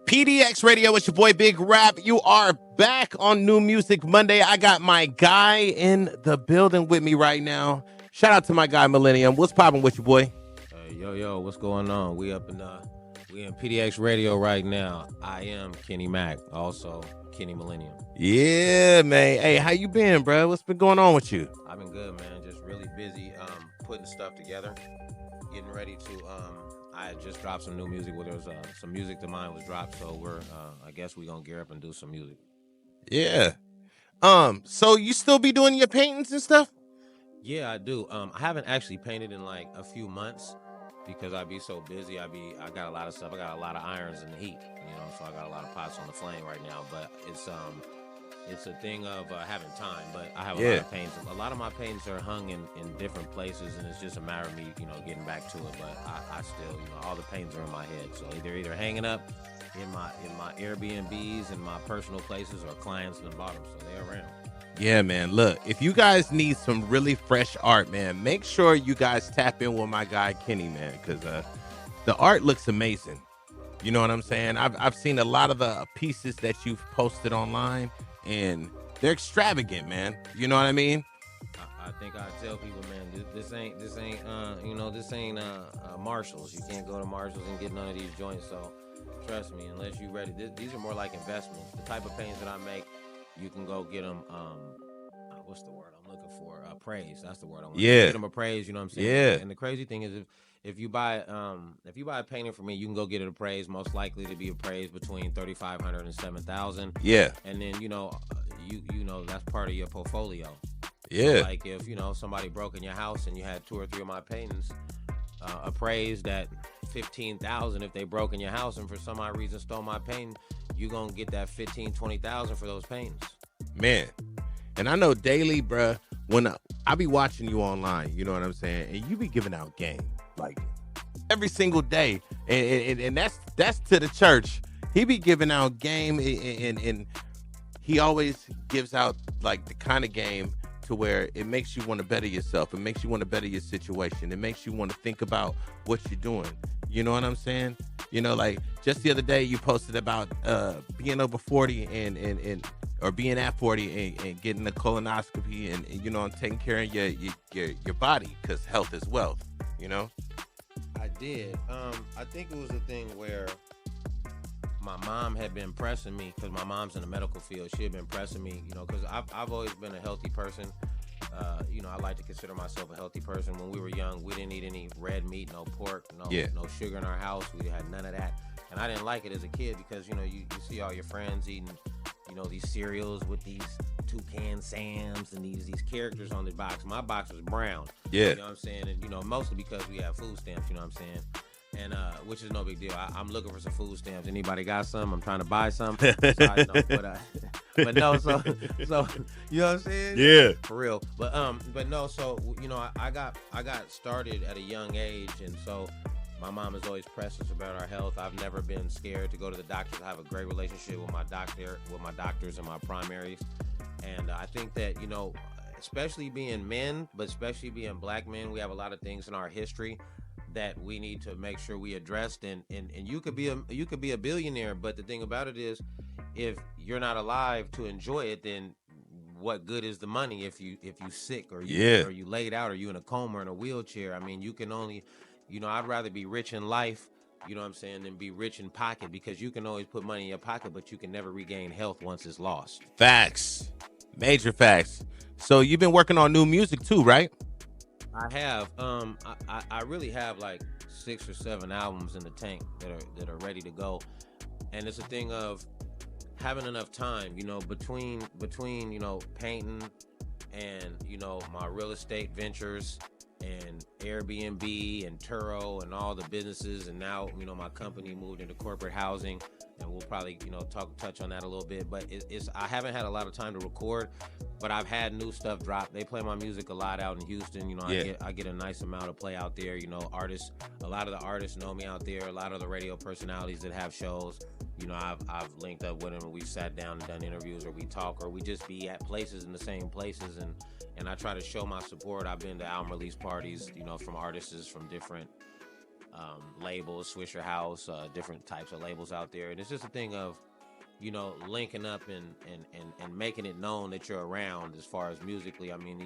PDX Radio, it's your boy Big Rap. You are back on New Music Monday. I got my guy in the building with me right now. Shout out to my guy Millennium. What's popping with you, boy? Yo, what's going on? We in PDX Radio right now. I am Kenny Mack, also Kenny Millennium. Yeah, man. Hey, how you been, bro? What's been going on with you? I've been good, man. Just really busy putting stuff together, getting ready to I just dropped some new music. Well, there was some music to mine was dropped, so we're I guess we're gonna gear up and do some music. Yeah. So you still be doing your paintings and stuff? Yeah, I do. I haven't actually painted in like a few months because I be so busy. I got a lot of stuff. I got a lot of irons in the heat, so I got a lot of pots on the flame right now. But it's a thing of having time. But I have a lot of paintings. A lot of my paintings are hung in different places, and it's just a matter of me, getting back to it. But I still, all the paintings are in my head. So they're either hanging up in my Airbnbs and my personal places, or clients in the bottom. So they're around. Yeah, man. Look, if you guys need some really fresh art, man, make sure you guys tap in with my guy Kenny, man, because the art looks amazing. You know what I'm saying? I've seen a lot of the pieces that you've posted online, and they're extravagant, man. You know what I mean? I think I tell people, man, this ain't Marshalls. You can't go to Marshalls and get none of these joints. So trust me, unless you're ready. These are more like investments. The type of paintings that I make, you can go get them. What's the word I'm looking for? Praise. That's the word I want. Yeah. Get them appraised. You know what I'm saying? Yeah. And the crazy thing is, if you buy a painting from me, you can go get it appraised. Most likely to be appraised between $3,500 and $7,000. Yeah. And then you that's part of your portfolio. Yeah. So like if somebody broke in your house and you had 2 or 3 of my paintings appraised at $15,000, if they broke in your house and for some odd reason stole my painting, you gonna get that $15,000-$20,000 for those paintings. Man, and I know daily, bruh, when I be watching you online, you know what I'm saying, and you be giving out game like every single day, and that's to the church. He be giving out game, and he always gives out like the kind of game to where it makes you want to better yourself. It makes you want to better your situation. It makes you want to think about what you're doing. You know what I'm saying? Like just the other day you posted about being over 40 and or being at 40 and getting a colonoscopy and and taking care of your body, because health is wealth. I did. I think it was a thing where my mom had been pressing me, because my mom's in the medical field. She had been pressing me, because I've always been a healthy person. I like to consider myself a healthy person. When we were young, we didn't eat any red meat, no pork, no sugar in our house. We had none of that. And I didn't like it as a kid because, you see all your friends eating, these cereals with these Toucan Sams and these characters on the box. My box was brown. Yeah. You know what I'm saying? And, mostly because we have food stamps, you know what I'm saying? And which is no big deal. I'm looking for some food stamps. Anybody got some? I'm trying to buy some. But no, so you know what I'm saying? Yeah. For real. But no, so I got started at a young age, and so my mom has always pressed us about our health. I've never been scared to go to the doctors. I have a great relationship with my doctors and my primaries. And I think that, especially being men, but especially being black men, we have a lot of things in our history that we need to make sure we addressed. And you could be a billionaire, but the thing about it is, if you're not alive to enjoy it, then what good is the money if you sick or you laid out or you in a coma or in a wheelchair? I mean, you can only, I'd rather be rich in life, you know what I'm saying, than be rich in pocket, because you can always put money in your pocket, but you can never regain health once it's lost. Facts. Major facts. So you've been working on new music too, right? I have. I really have like 6 or 7 albums in the tank that are ready to go, and it's a thing of having enough time, between painting and my real estate ventures and Airbnb and Turo and all the businesses, and now my company moved into corporate housing, and we'll probably touch on that a little bit. But I haven't had a lot of time to record, but I've had new stuff drop. They play my music a lot out in Houston. I get a nice amount of play out there. Artists, a lot of the artists know me out there. A lot of the radio personalities that have shows, I've linked up with them, and we've sat down and done interviews, or we talk, or we just be at places in the same places, and I try to show my support. I've been to album release parties, from artists from different labels, Swisher House, different types of labels out there, and it's just a thing of linking up and making it known that you're around as far as musically. I mean,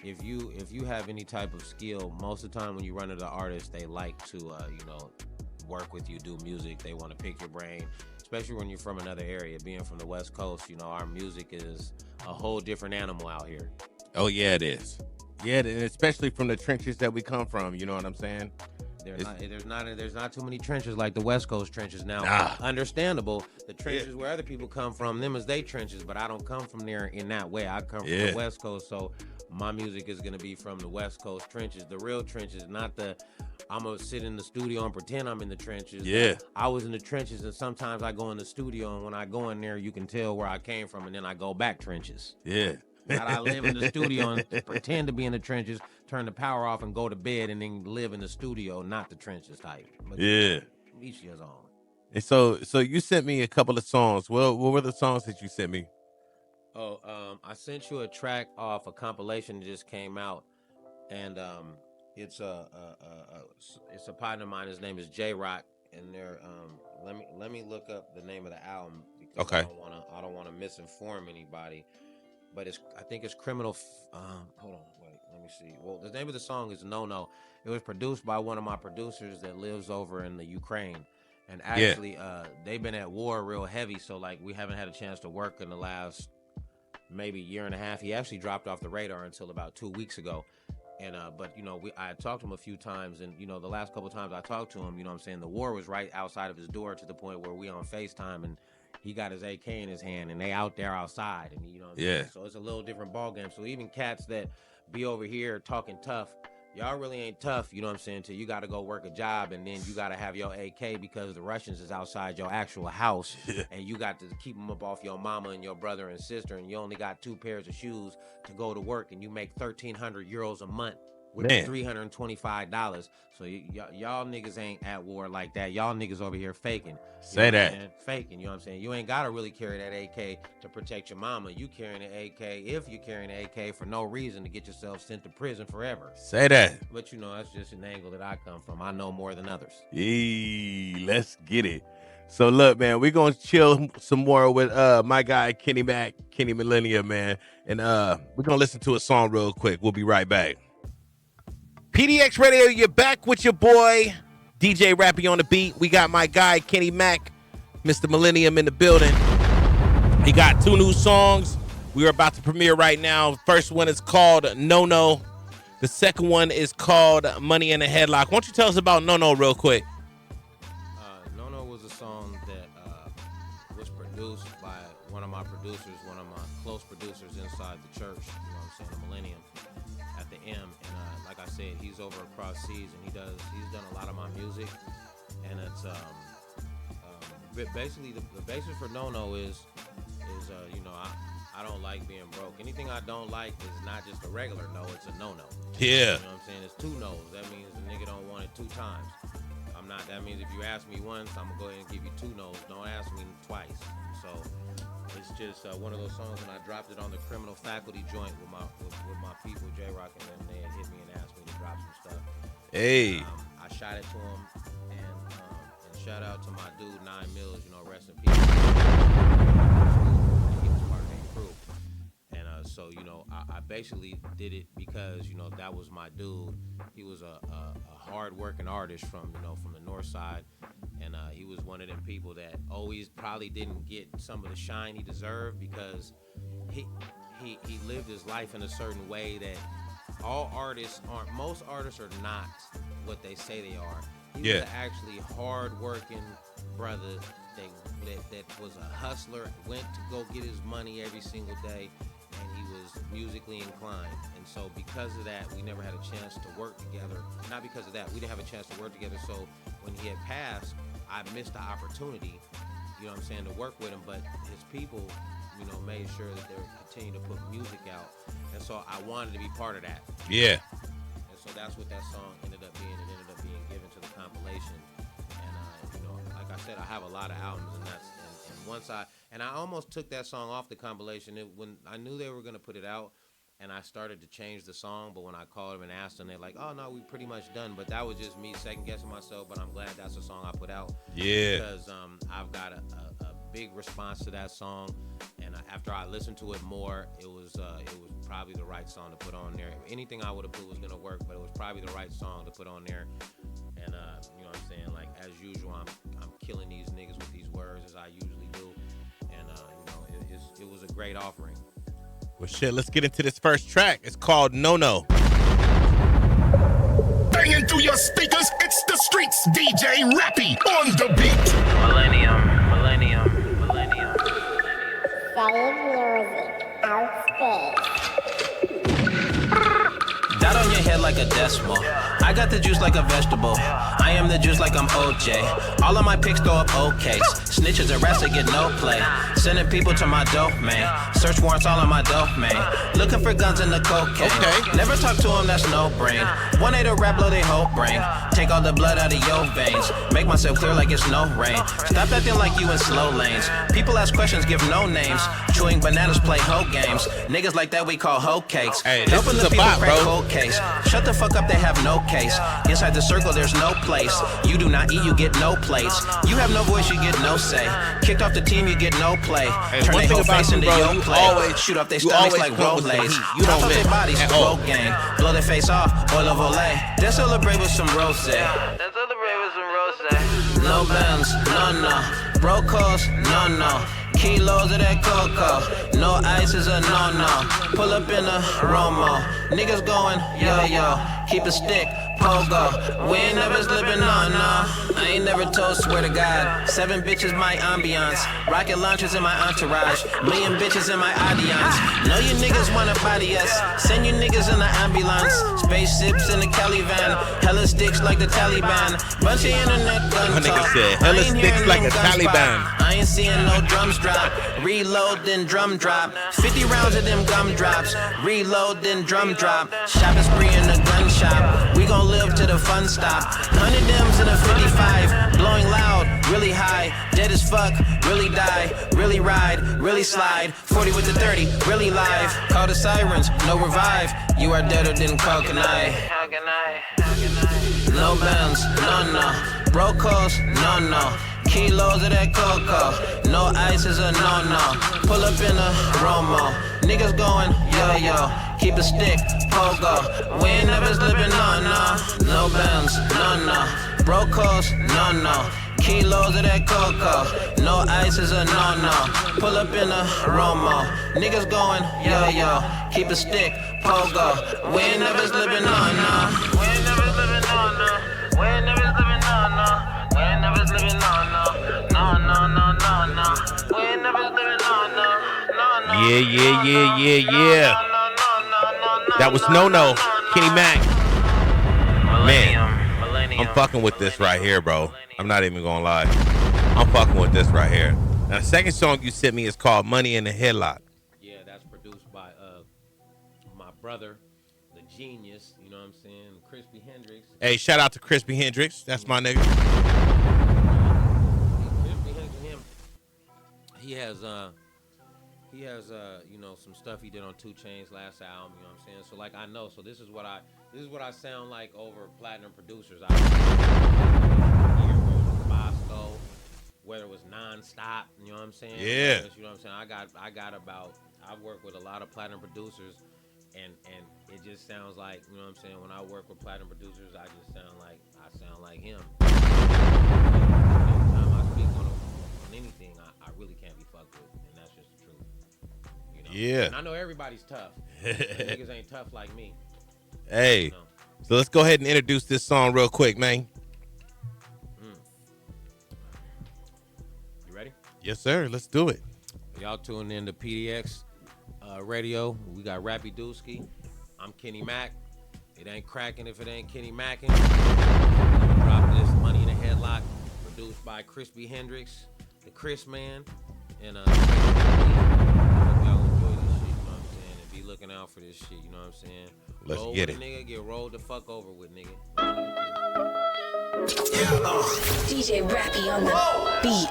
if you have any type of skill, most of the time when you run into the artist, they like to work with you, do music. They want to pick your brain, especially when you're from another area. Being from the West Coast, our music is a whole different animal out here. Oh yeah, it is. Yeah, and especially from the trenches that we come from. You know what I'm saying? There's not too many trenches like the West Coast trenches now. Nah. Understandable. The trenches where other people come from, them is they trenches, but I don't come from there in that way. I come from the West Coast, so my music is gonna be from the West Coast trenches, the real trenches, not the I'm gonna sit in the studio and pretend I'm in the trenches. Yeah. I was in the trenches, and sometimes I go in the studio, and when I go in there, you can tell where I came from, and then I go back trenches. Yeah. Not I live in the studio and pretend to be in the trenches, turn the power off and go to bed, and then live in the studio, not the trenches type. But each year's on. And so you sent me a couple of songs. Well, what were the songs that you sent me? Oh, I sent you a track off a compilation that just came out, and it's a partner of mine. His name is J Rock, and they're let me look up the name of the album because Okay. I don't wanna misinform anybody. But I think it's Criminal. Hold on, wait, let me see. Well, the name of the song is No No. It was produced by one of my producers that lives over in the Ukraine, and actually, they've been at war real heavy. So like, we haven't had a chance to work in the last maybe year and a half. He actually dropped off the radar until about 2 weeks ago. And but I had talked to him a few times, and the last couple of times I talked to him, what I'm saying, the war was right outside of his door to the point where we on FaceTime and he got his AK in his hand and they out there outside, and so it's a little different ball game. So even cats that be over here talking tough, y'all really ain't tough, till you got to go work a job, and then you got to have your AK because the Russians is outside your actual house, and you got to keep them up off your mama and your brother and sister, and you only got 2 pairs of shoes to go to work, and you make 1,300 euros a month with $325. So y'all niggas ain't at war like that. Y'all niggas over here faking. Say that. Faking, you ain't gotta really carry that AK to protect your mama. You carrying an AK if you carrying an AK for no reason to get yourself sent to prison forever. Say that. But that's just an angle that I come from. I know more than others. Let's get it. So look, man, we're gonna chill some more with my guy Kenny Mack, Kenny Millennium, man. And we're gonna listen to a song real quick. We'll be right back. PDX Radio, you're back with your boy, DJ Rappy on the beat. We got my guy, Kenny Mack, Mr. Millennium in the building. He got 2 new songs we are about to premiere right now. First one is called No No. The second one is called Money in a Headlock. Why don't you tell us about No No real quick? No No was a song that was produced by one of my producers, one of my close producers inside the church, the Millennium at the M. And like I said, he's over across seas, and he's done a lot of my music. And it's basically the basis for No No is I don't like being broke. Anything I don't like is not just a regular no, it's a no-no. Yeah. You know what I'm saying? It's 2 no's. That means the nigga don't want it 2 times. That means if you ask me once, I'm gonna go ahead and give you 2 no's. Don't ask me twice. So it's just one of those songs, and I dropped it on the Criminal Faculty joint with my people, J Rock, and them. They had hit me and asked me to drop some stuff. Hey. I shot it to him, and shout out to my dude 9 Mills. Rest in peace. He was part of that crew, and so I basically did it because that was my dude. He was a hard-working artist from the north side, and he was one of them people that always probably didn't get some of the shine he deserved because he lived his life in a certain way that all artists aren't. Most artists are not what they say they are. He was actually hard-working brother that was a hustler, went to go get his money every single day, and he was musically inclined. And so because of that, we never had a chance to work together. Not because of that, we didn't have a chance to work together. So when he had passed, I missed the opportunity, to work with him. But his people, made sure that they would continue to put music out. And so I wanted to be part of that. Yeah. And so that's what that song ended up being. It ended up being given to the compilation. And, like I said, I have a lot of albums, and once I almost took that song off the compilation when I knew they were going to put it out. and I started to change the song. But when I called them and asked them, they're like, "Oh no, we pretty much done." But that was just me second guessing myself. But I'm glad that's the song I put out. Yeah. Because I've got a big response to that song, and after I listened to it more, it was probably the right song to put on there. Anything I would have put was gonna work, but it was probably the right song to put on there. And you know what I'm saying? Like as usual, I'm killing these niggas with these words as I usually do. And you know, it was a great offering. Well, shit, let's get into this first track. It's called No No. Banging through your speakers, it's the streets. DJ Rappy on the beat. Millennium. Dot on your head like a decimal. I got the juice like a vegetable. I am the juice like I'm OJ. All of my picks throw up OKs. Snitches and rats that get no play. Sending people to my dope, man. Search warrants all on my dope, man. Looking for guns in the cocaine. Okay. Never talk to them, that's no brain. 1-8 a rap blow they whole brain. Take all the blood out of your veins. Make myself clear like it's no rain. Stop acting like you in slow lanes. People ask questions, give no names. Chewing bananas, play hoe games. Niggas like that we call hoe cakes. Hey, this Helping is the a people bop, crack bro. cold case. Shut the fuck up, they have no case. Inside the circle, there's no place. You do not eat, you get no plates. You have no voice, you get no say. Kicked off the team, you get no play. Hey, Turn one their thing whole about face you, into bro, your you play. always- Shoot off their you stomachs always like come with some rollerblades. heat. You Top don't off their miss bodies, at all. road gang. Blow their face off, oil of Olay. Then celebrate with some rosé. Then celebrate with some rosé. No Benz, no. Bro calls, no. Kilos of that cocoa. No ice is a no. Pull up in a Romo. Niggas going, yo. Keep a stick, pogo. We ain't never slipping, no. I ain't never told, swear to God. 7 bitches, my ambiance. Rocket launchers in my entourage. Million bitches in my audience. Know you niggas wanna body us. Send you niggas in the ambulance. Spaceships in the Cali van. Hella sticks like the Taliban. Bunch of internet gun My nigga talk. said, hella I ain't sticks hearing like them a guns pop. Taliban. I ain't seeing no drums drop. Reload, then drum drop. 50 rounds of them gumdrops. Reload, then drum drop. Shopping spree in the gun shop. We gon' live till the fun stop. 100 M's in a 55. Blowing loud, really high. Dead as fuck, really die. Really ride, really slide. 40 with the 30, really live. Call the sirens, no revive. You are dead or didn't call, can I? No Benz, no. Bro calls, no. Kilos of that cocoa. No ice is a no. Pull up in a Romo. Niggas going, yo. Keep a stick, pogo. We ain't never slipping, no. No Benz, no. Bro calls, no. Kilos of that cocoa. No ice is a no. Pull up in a Romo. Niggas going, yo. Keep a stick, pogo. We ain't never slipping, no. We ain't never slipping, no. We ain't never slipping, no. We ain't never slipping, no. We ain't never slipping, no. Yeah. That was No. Kenny Mack. Man, I'm fucking with this right here, bro. I'm not even gonna lie. I'm fucking with this right here. Now, the second song you sent me is called Money in the Headlock. Yeah, that's produced by my brother, the genius, you know what I'm saying, Crispy Hendrix. Hey, shout out to Crispy Hendrix. That's my nigga. Crispy Hendrix and him, he has you know, some stuff he did on 2 Chainz last album, you know what I'm saying? So like I know, so this is what I sound like over platinum producers. I hear whether it was Bosco, whether it was nonstop, you know what I'm saying? Yeah. You know what I'm saying? I've worked with a lot of platinum producers, and it just sounds like, you know what I'm saying, when I work with platinum producers, I sound like him. Anytime I speak on anything, I really can't be fucked with, and that's just the truth. You know? Yeah. And I know everybody's tough. Niggas ain't tough like me. Hey, You know? so let's go ahead and introduce this song real quick, man. You ready? Yes, sir. Let's do it. Y'all tuning in to PDX Radio. We got Rappy Dooski. I'm Kenny Mack. It ain't cracking if it ain't Kenny Mackin. Drop this Money in a Headlock, produced by Crispy Hendrix, the Chris Man, and hope y'all enjoy this shit, you know what I'm saying? And be looking out for this shit, you know what I'm saying? Let's Roll get with it. a nigga, get rolled the fuck over with, nigga. DJ Rappy on the beat.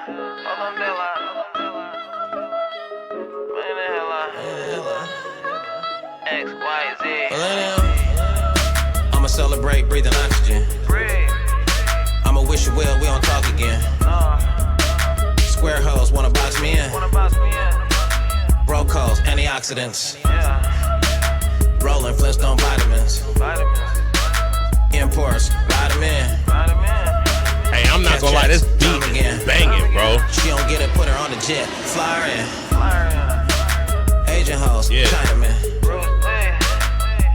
Hold on, Dilla. Money in the hella. X, Y, Z. I'ma celebrate breathing oxygen. I'ma wish you well, we don't talk again. Square hoes wanna box me in. Bro codes, antioxidants. Rolling Flintstone vitamins. Imports, vitamin. Hey, I'm not gonna lie, this beat is banging, bro. She don't get it, put her on the jet. Fly her in. Asian hoes, Yeah. Chinaman.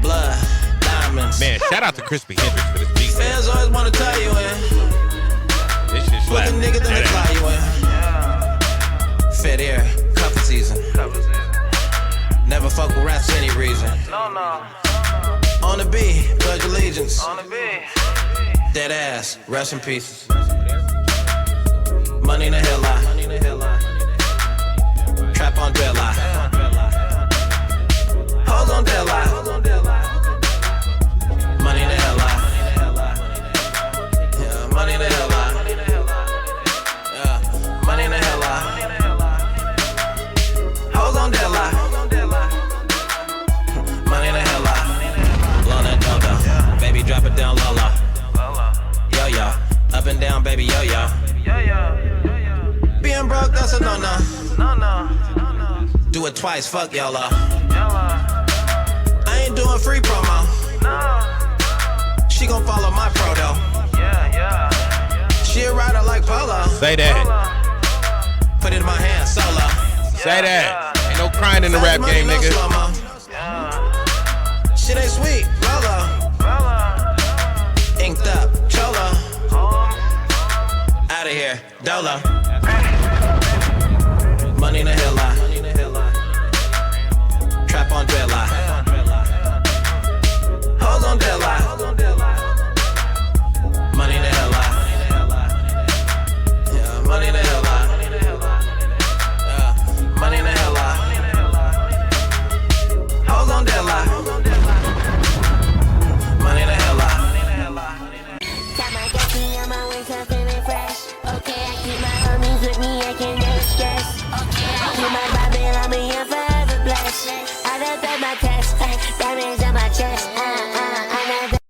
Blood, diamonds. Man, shout out to Crispy Hendrix for this beat. Fans always wanna tie you in. This shit With slap. the nigga that they fly you in. Fed air, cuffing season. Never fuck with rats for any reason. On the B, pledge allegiance. Dead ass, rest in peace. Money in the hella. Trap on Dilla. Hoes on Dilla. Money in the hella. Yeah, money in the hella. Yeah, money in the hella. Hoes on Dilla. Money in the hella. Blow that dodo. Baby, drop it down low. Yo-yo. Up and down, baby, yo-yo. Being broke, that's a no-no. Do it twice, fuck YOLO. I ain't doing free promo. She gon' follow my proto. She a rider like Polo. Say that. Put it in my hand, solo. Say that. Ain't no crying in the rap game, No nigga. slow-mo. Shit ain't sweet, Rolo. Inked up, Cholo. Outta here, Dolo. Money in the hella. Trap on Dilla. Hoes on Dilla. Money in the hella. Yeah, money in the hella. Yeah, money in the hella. Hoes on Dilla. Money in the hella. Got my coffee on my way, so feeling fresh. Okay, I keep my homies with me, I can never stress. Okay, I keep my Bible on me, I'm forever blessed. I done paid my test, diamonds on my chest.